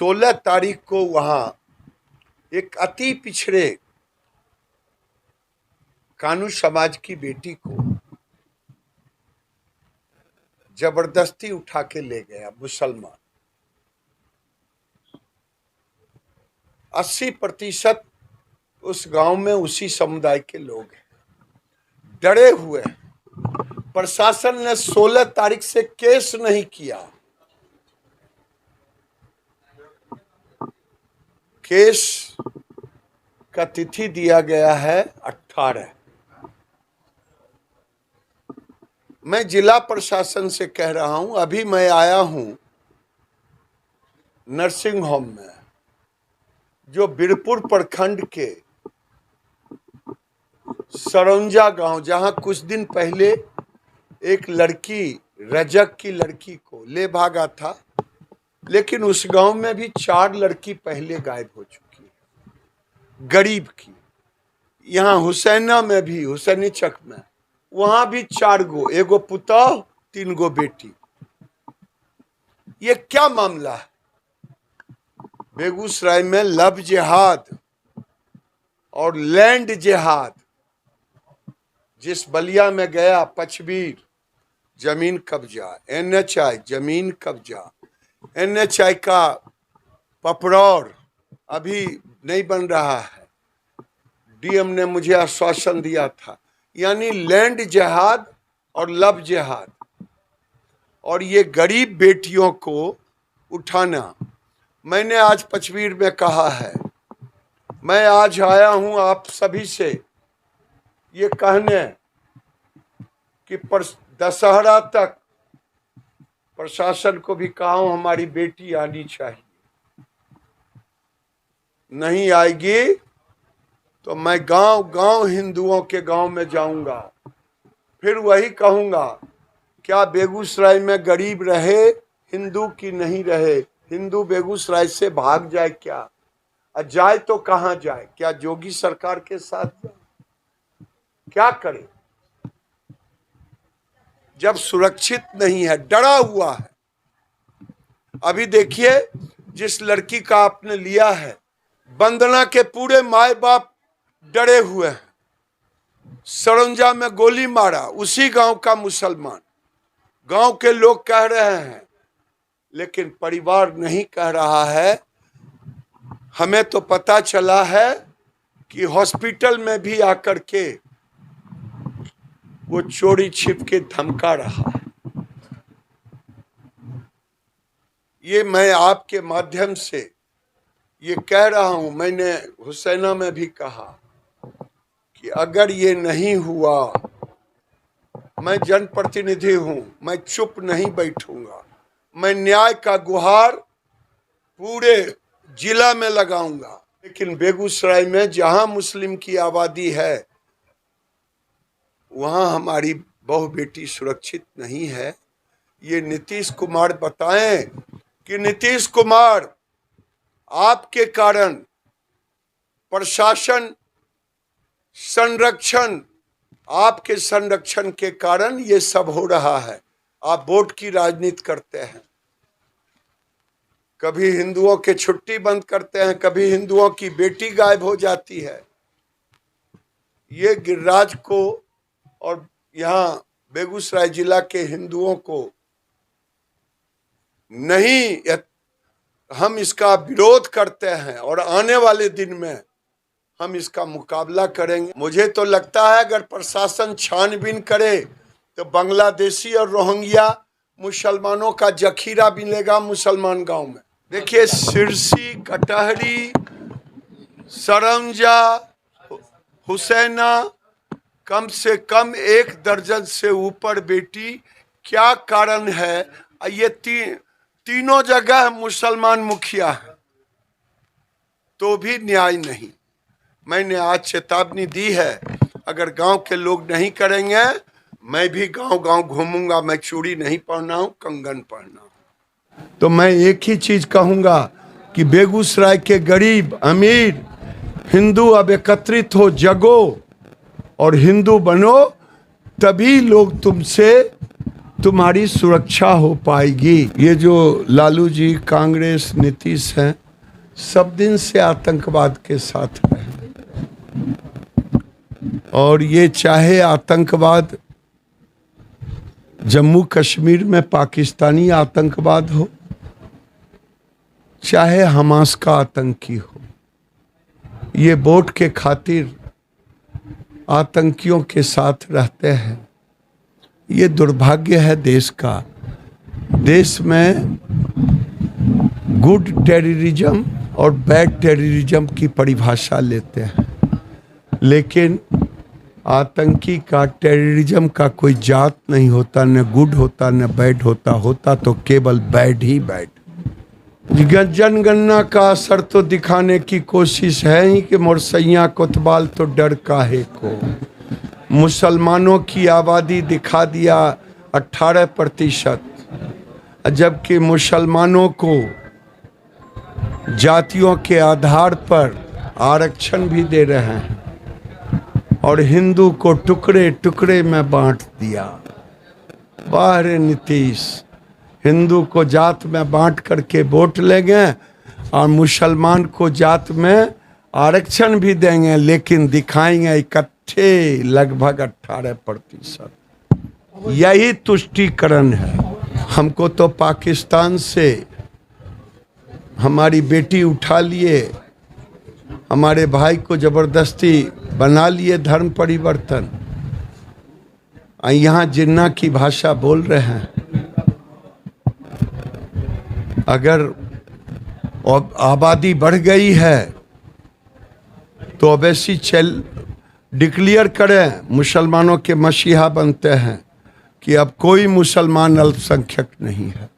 16 तारीख को वहां एक अति पिछड़े कानू समाज की बेटी को जबरदस्ती उठा के ले गया मुसलमान। 80% उस गांव में उसी समुदाय के लोग हैं, डरे हुए हैं। प्रशासन ने 16 तारीख से केस नहीं किया। केस का तिथि दिया गया है 18। मैं जिला प्रशासन से कह रहा हूं, अभी मैं आया हूं नर्सिंग होम में, जो बीरपुर प्रखंड के सरौंजा गांव, जहां कुछ दिन पहले एक लड़की, रजक की लड़की को ले भागा था, लेकिन उस गांव में भी 4 लड़की पहले गायब हो चुकी है, गरीब की। यहाँ हुसैना में भी, हुसैनी चक में, वहां भी 4 गो, एगो पुतौह, 3 गो बेटी। ये क्या मामला है? बेगूसराय में लव जिहाद और लैंड जिहाद, जिस बलिया में गया पचबीर, जमीन कब्जा, NHI जमीन कब्जा, NHI का पपरौर अभी नहीं बन रहा है, DM ने मुझे आश्वासन दिया था। यानी लैंड जिहाद और लव जिहाद, और ये गरीब बेटियों को उठाना। मैंने आज पचबीर में कहा है, मैं आज आया हूं आप सभी से ये कहने कि दशहरा तक प्रशासन को भी कहा हूं हमारी बेटी आनी चाहिए। नहीं आएगी तो मैं गांव गांव हिंदुओं के गांव में जाऊंगा, फिर वही कहूंगा, क्या बेगूसराय में गरीब रहे हिंदू की नहीं रहे? हिंदू बेगूसराय से भाग जाए क्या? और जाए तो कहां जाए? क्या जोगी सरकार के साथ जाए? क्या करे जब सुरक्षित नहीं है, डरा हुआ है? अभी देखिए, जिस लड़की का आपने लिया है, वंदना के पूरे माए बाप डरे हुए हैं। सरौंजा में गोली मारा, उसी गांव का मुसलमान। गांव के लोग कह रहे हैं, लेकिन परिवार नहीं कह रहा है। हमें तो पता चला है कि हॉस्पिटल में भी आकर के वो चोरी छिप के धमका रहा है। ये मैं आपके माध्यम से ये कह रहा हूं, मैंने हुसैना में भी कहा कि अगर ये नहीं हुआ, मैं जनप्रतिनिधि हूं, मैं चुप नहीं बैठूंगा। मैं न्याय का गुहार पूरे जिला में लगाऊंगा। लेकिन बेगूसराय में जहां मुस्लिम की आबादी है, वहां हमारी बहू बेटी सुरक्षित नहीं है। ये नीतीश कुमार बताएं कि नीतीश कुमार, आपके कारण प्रशासन संरक्षण, आपके संरक्षण के कारण ये सब हो रहा है। आप वोट की राजनीति करते हैं, कभी हिंदुओं के छुट्टी बंद करते हैं, कभी हिंदुओं की बेटी गायब हो जाती है। ये गिरिराज को और यहाँ बेगूसराय जिला के हिंदुओं को नहीं, हम इसका विरोध करते हैं और आने वाले दिन में हम इसका मुकाबला करेंगे। मुझे तो लगता है अगर प्रशासन छानबीन करे तो बांग्लादेशी और रोहिंग्या मुसलमानों का जखीरा मिलेगा मुसलमान गांव में। देखिए, सिरसी, कटहरी, सरौंजा, हुसैना, कम से कम 1 दर्जन से ऊपर बेटी। क्या कारण है? ये तीनों जगह मुसलमान मुखिया है, तो भी न्याय नहीं। मैंने आज चेतावनी दी है, अगर गांव के लोग नहीं करेंगे, मैं भी गांव गांव घूमूंगा। मैं चूड़ी नहीं पहना हूं, कंगन पहना हूं। तो मैं एक ही चीज कहूंगा कि बेगूसराय के गरीब अमीर हिंदू अब एकत्रित हो, जगो और हिंदू बनो, तभी लोग तुमसे तुम्हारी सुरक्षा हो पाएगी। ये जो लालू जी, कांग्रेस, नीतीश हैं, सब दिन से आतंकवाद के साथ रहे और ये चाहे आतंकवाद जम्मू कश्मीर में पाकिस्तानी आतंकवाद हो, चाहे हमास का आतंकी हो, ये वोट के खातिर आतंकियों के साथ रहते हैं। ये दुर्भाग्य है देश का। देश में गुड टेररिज्म और बैड टेररिज्म की परिभाषा लेते हैं, लेकिन आतंकी का, टेररिज्म का कोई जात नहीं होता, न गुड होता न बैड होता, होता तो केवल बैड ही बैड। जनगणना का असर तो दिखाने की कोशिश है ही कि मुरसैया कोतवाल तो डर काहे को। मुसलमानों की आबादी दिखा दिया 18%, जबकि मुसलमानों को जातियों के आधार पर आरक्षण भी दे रहे हैं और हिंदू को टुकड़े टुकड़े में बांट दिया। वाह रे नीतीश, हिंदू को जात में बांट करके वोट लेंगे और मुसलमान को जात में आरक्षण भी देंगे, लेकिन दिखाएंगे इकट्ठे लगभग 18%। यही तुष्टीकरण है। हमको तो पाकिस्तान से हमारी बेटी उठा लिए, हमारे भाई को जबरदस्ती बना लिए धर्म परिवर्तन, यहाँ जिन्ना की भाषा बोल रहे हैं। अगर आबादी बढ़ गई है तो अवैसी डिक्लेयर करें, मुसलमानों के मसीहा बनते हैं कि अब कोई मुसलमान अल्पसंख्यक नहीं है।